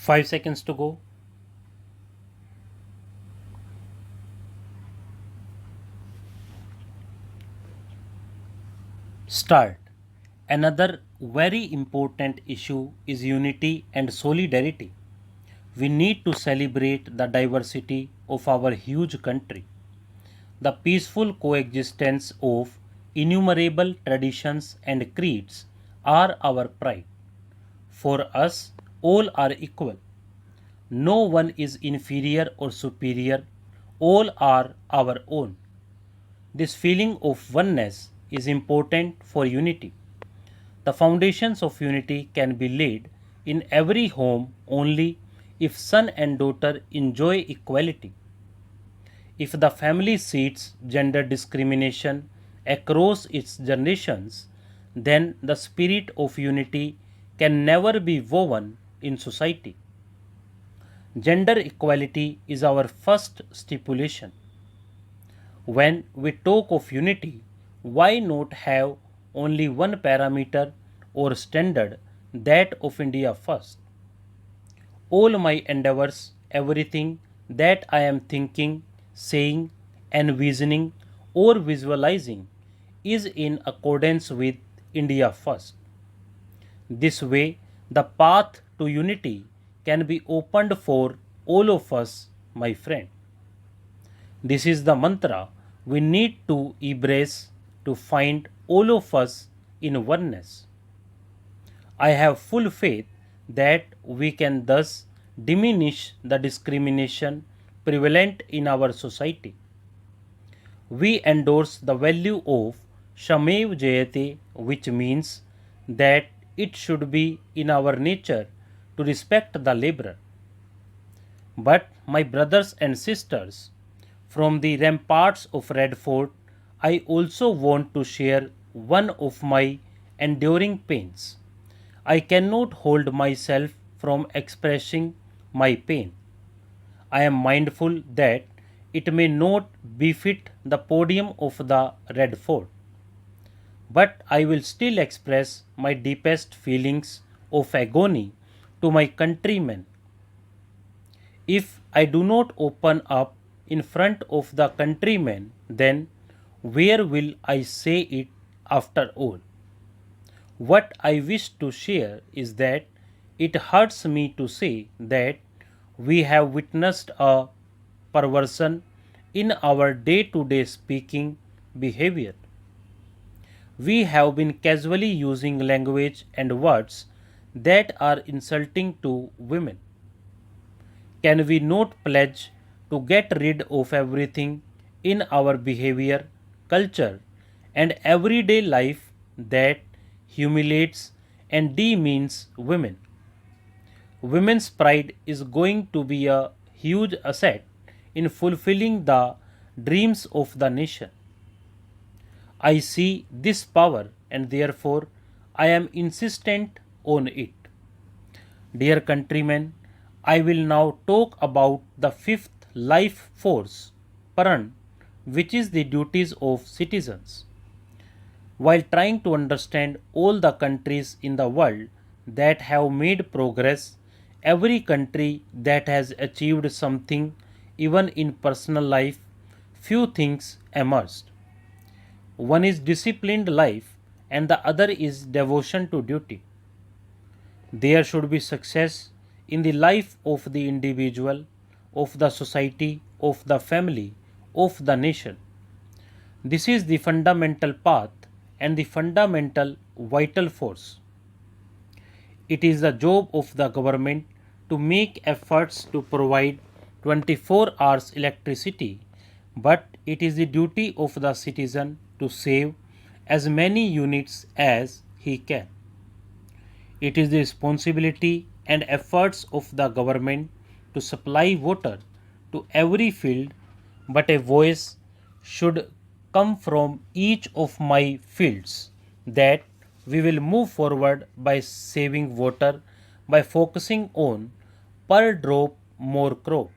5 seconds to go. Start. Another very important issue is unity and solidarity. We need to celebrate the diversity of our huge country. The peaceful coexistence of innumerable traditions and creeds are our pride. For us, all are equal. No one is inferior or superior, all are our own. This feeling of oneness is important for unity. The foundations of unity can be laid in every home only if son and daughter enjoy equality. If the family sees gender discrimination across its generations, then the spirit of unity can never be woven in society. Gender equality is our first stipulation. When we talk of unity, why not have only one parameter or standard, that of India first? All my endeavors, everything that I am thinking, saying, envisioning, or visualizing is in accordance with India first. This way, the path to unity can be opened for all of us, my friend. This is the mantra we need to embrace to find all of us in oneness. I have full faith that we can thus diminish the discrimination prevalent in our society. We endorse the value of Shamev Jayate, which means that it should be in our nature to respect the laborer. But, my brothers and sisters, from the ramparts of Red Fort, I also want to share one of my enduring pains. I cannot hold myself from expressing my pain. I am mindful that it may not befit the podium of the Red Fort, but I will still express my deepest feelings of agony to my countrymen. If I do not open up in front of the countrymen, then where will I say it after all? What I wish to share is that it hurts me to say that we have witnessed a perversion in our day to day speaking behavior. We have been casually using language and words that are insulting to women. Can we not pledge to get rid of everything in our behavior, culture, and everyday life that humiliates and demeans women? Women's pride is going to be a huge asset in fulfilling the dreams of the nation. I see this power and therefore I am insistent on it. Dear countrymen, I will now talk about the fifth life force, Paran, which is the duties of citizens. While trying to understand all the countries in the world that have made progress, every country that has achieved something, even in personal life, few things emerged. One is disciplined life, and the other is devotion to duty. There should be success in the life of the individual, of the society, of the family, of the nation. This is the fundamental path and the fundamental vital force. It is the job of the government to make efforts to provide 24 hours electricity, but it is the duty of the citizen to save as many units as he can. It is the responsibility and efforts of the government to supply water to every field, but a voice should come from each of my fields that we will move forward by saving water by focusing on per drop more crop.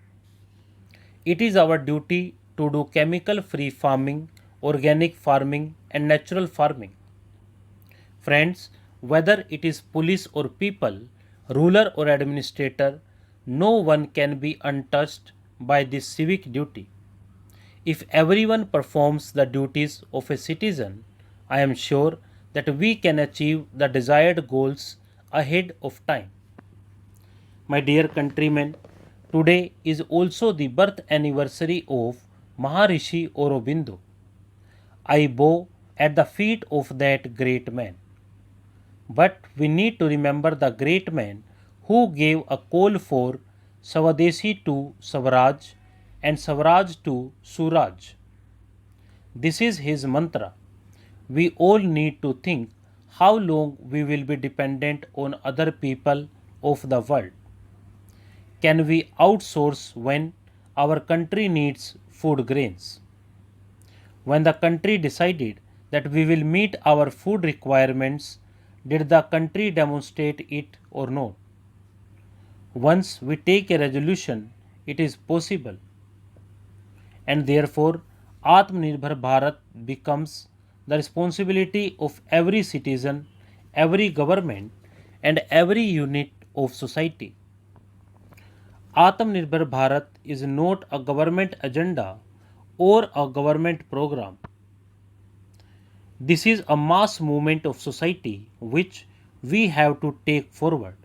It is our duty to do chemical free farming, organic farming, and natural farming. Friends, whether it is police or people, ruler or administrator, No one can be untouched by this civic duty. If everyone performs the duties of a citizen, I am sure that we can achieve the desired goals ahead of time. My dear countrymen, today is also the birth anniversary of Maharishi Aurobindo. I bow at the feet of that great man. But we need to remember the great man who gave a call for Swadeshi to Swaraj and Swaraj to Suraj. This is his mantra. We all need to think how long we will be dependent on other people of the world. Can we outsource when our country needs food grains? When the country decided that we will meet our food requirements, did the country demonstrate it or not? Once we take a resolution, it is possible. And therefore, Atmanirbhar Bharat becomes the responsibility of every citizen, every government, and every unit of society. Atmanirbhar Bharat is not a government agenda or a government program. This is a mass movement of society which we have to take forward.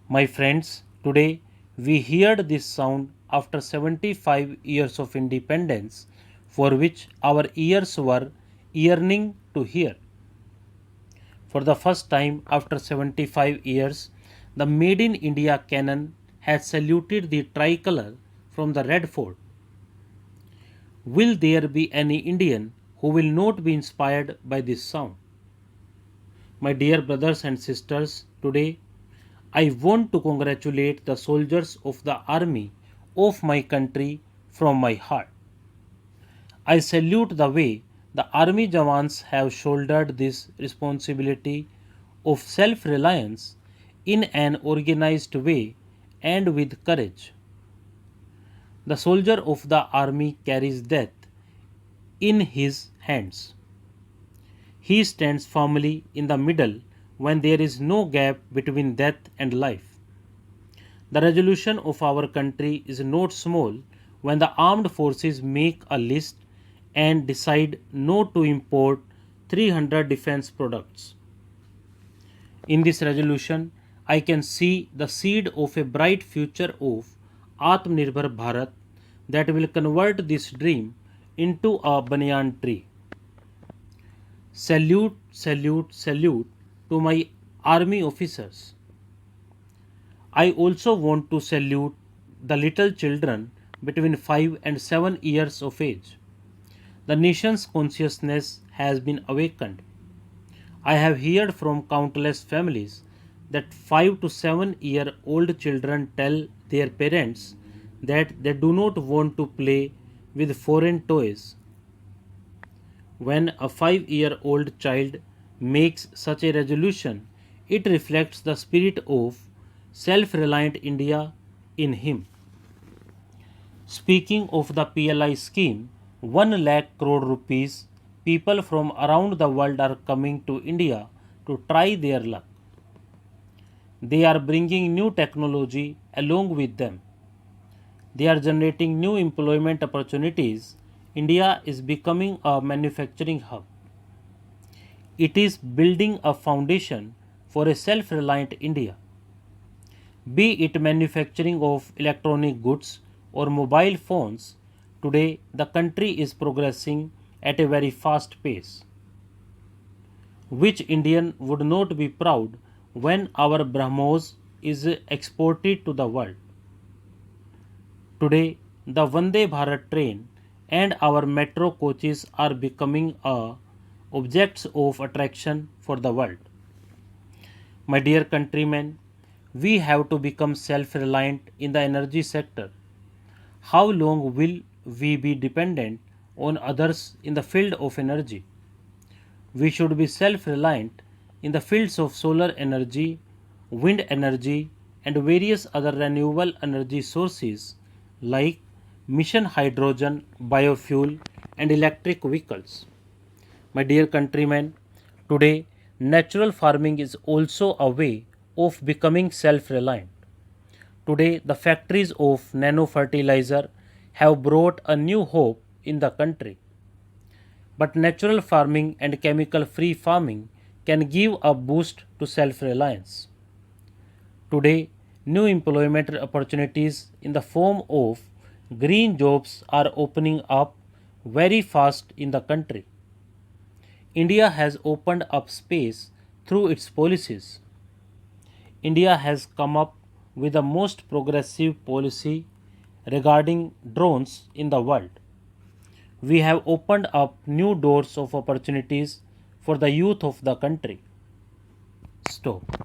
My friends, today we heard this sound after 75 years of independence, for which our ears were yearning to hear. For the first time after 75 years, the Made in India cannon has saluted the tricolor from the Red Fort. Will there be any Indian who will not be inspired by this sound? My dear brothers and sisters, today I want to congratulate the soldiers of the army of my country from my heart. I salute the way the army Jawans have shouldered this responsibility of self reliance in an organized way and with courage. The soldier of the army carries death in his hands. He stands firmly in the middle when there is no gap between death and life. The resolution of our country is not small when the armed forces make a list and decide not to import 300 defense products. In this resolution, I can see the seed of a bright future of Atmanirbhar Bharat that will convert this dream into a banyan tree. Salute, salute, salute to my army officers. I also want to salute the little children between 5 and 7 years of age. The nation's consciousness has been awakened. I have heard from countless families that 5 to 7-year-old children tell their parents that they do not want to play with foreign toys. When a 5-year-old child makes such a resolution, it reflects the spirit of self reliant India in him. Speaking of the PLI scheme, 1 lakh crore rupees, people from around the world are coming to India to try their luck. They are bringing new technology along with them. They are generating new employment opportunities. India is becoming a manufacturing hub. It is building a foundation for a self reliant India. Be it manufacturing of electronic goods or mobile phones, today the country is progressing at a very fast pace. Which Indian would not be proud when our BrahMos is exported to the world? Today, the Vande Bharat train and our metro coaches are becoming objects of attraction for the world. My dear countrymen, we have to become self reliant in the energy sector. How long will we be dependent on others in the field of energy? We should be self reliant in the fields of solar energy, wind energy, and various other renewable energy sources like mission hydrogen, biofuel, and electric vehicles. My dear countrymen, today natural farming is also a way of becoming self reliant. Today, the factories of nano fertilizer have brought a new hope in the country. But natural farming and chemical free farming can give a boost to self reliance. Today, new employment opportunities in the form of green jobs are opening up very fast in the country. India has opened up space through its policies. India has come up with the most progressive policy regarding drones in the world. We have opened up new doors of opportunities for the youth of the country. Stop.